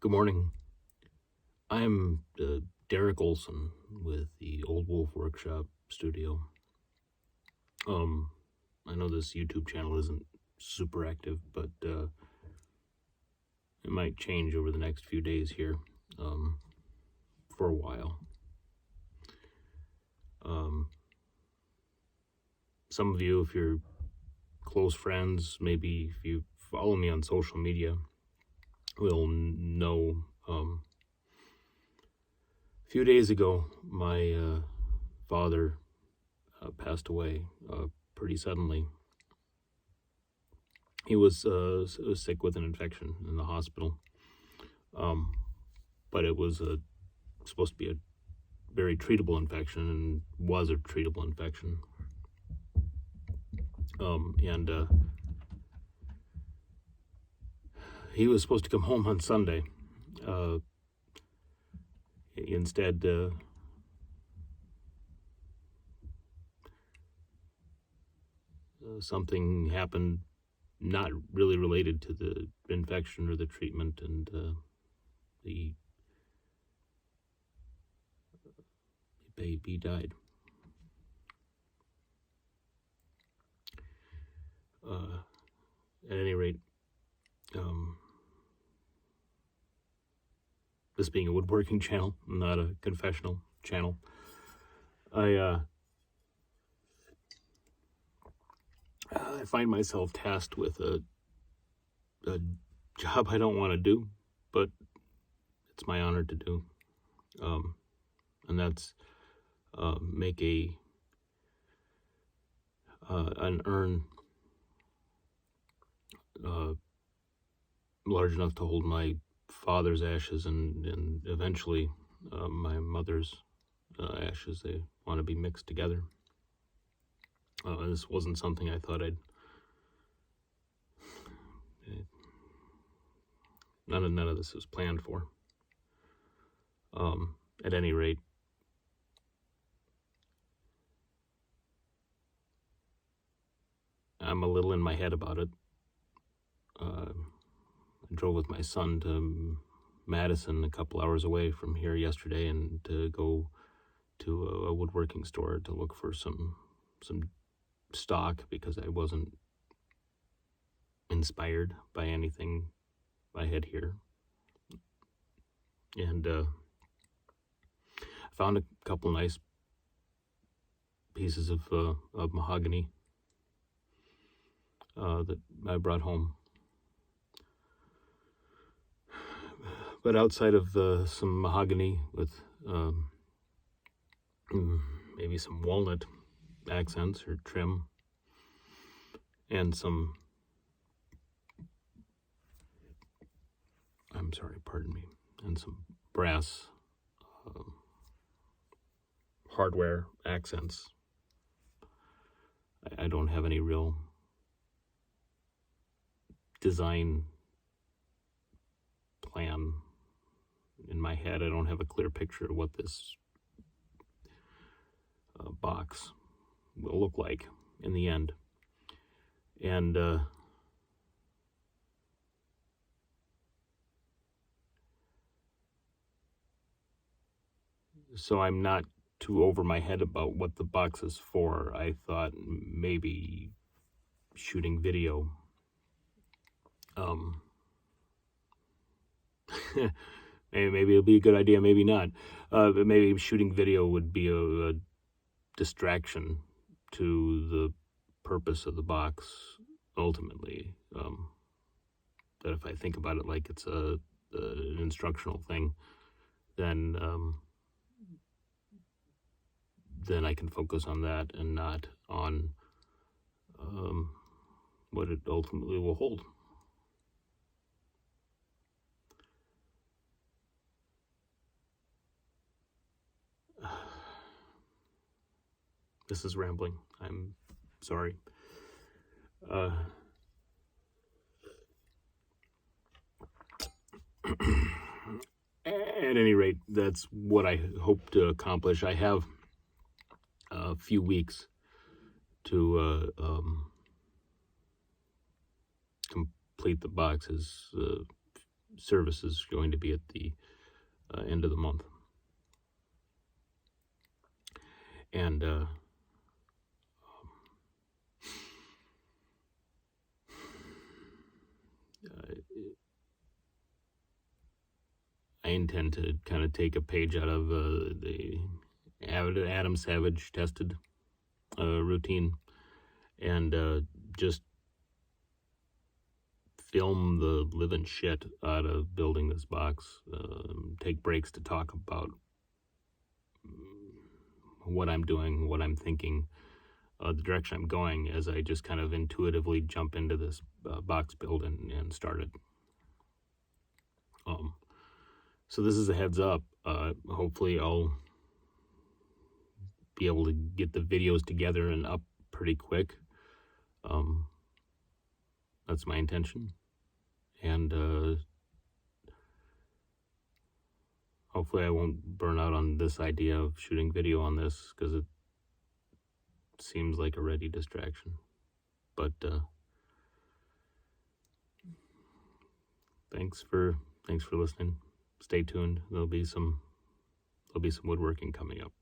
Good morning. I'm Derek Olson with the Oldwolf Workshop Studio. I know this YouTube channel isn't super active, but it might change over the next few days here for a while. Some of you, if you're close friends, maybe if you follow me on social media, will know a few days ago my father passed away pretty suddenly. He was sick with an infection in the hospital, but it was supposed to be a very treatable infection, and was a treatable infection. And he was supposed to come home on Sunday. Instead, something happened not really related to the infection or the treatment, and the baby died. At any rate, this being a woodworking channel, not a confessional channel, I find myself tasked with a job I don't want to do, but it's my honor to do, and that's make an urn large enough to hold my father's ashes and eventually my mother's ashes. They want to be mixed together. This wasn't something I thought none of this was planned for. At any rate, I'm a little in my head about it. I drove with my son to Madison, a couple hours away from here yesterday, and to go to a woodworking store to look for some stock, because I wasn't inspired by anything I had here. And I found a couple nice pieces of mahogany that I brought home. But outside of some mahogany with maybe some walnut accents or trim, and some, and some brass hardware accents, I don't have any real design plan in my head. I don't have a clear picture of what this box will look like in the end. And so I'm not too over my head about what the box is for. I thought maybe shooting video. Maybe it'll be a good idea, maybe not. But maybe shooting video would be a distraction to the purpose of the box ultimately. That if I think about it like it's an instructional thing, then I can focus on that and not on what it ultimately will hold. This is rambling. I'm sorry. At any rate, that's what I hope to accomplish. I have a few weeks to complete the boxes. service is going to be at the end of the month. And I intend to kind of take a page out of the Adam Savage tested routine and just film the living shit out of building this box. Take breaks to talk about what I'm doing, what I'm thinking, the direction I'm going, as I just kind of intuitively jump into this box build and start it. So this is a heads up. Hopefully I'll be able to get the videos together and up pretty quick. That's my intention. And hopefully I won't burn out on this idea of shooting video on this, because it seems like a ready distraction. But thanks for listening. Stay tuned. There'll be some woodworking coming up.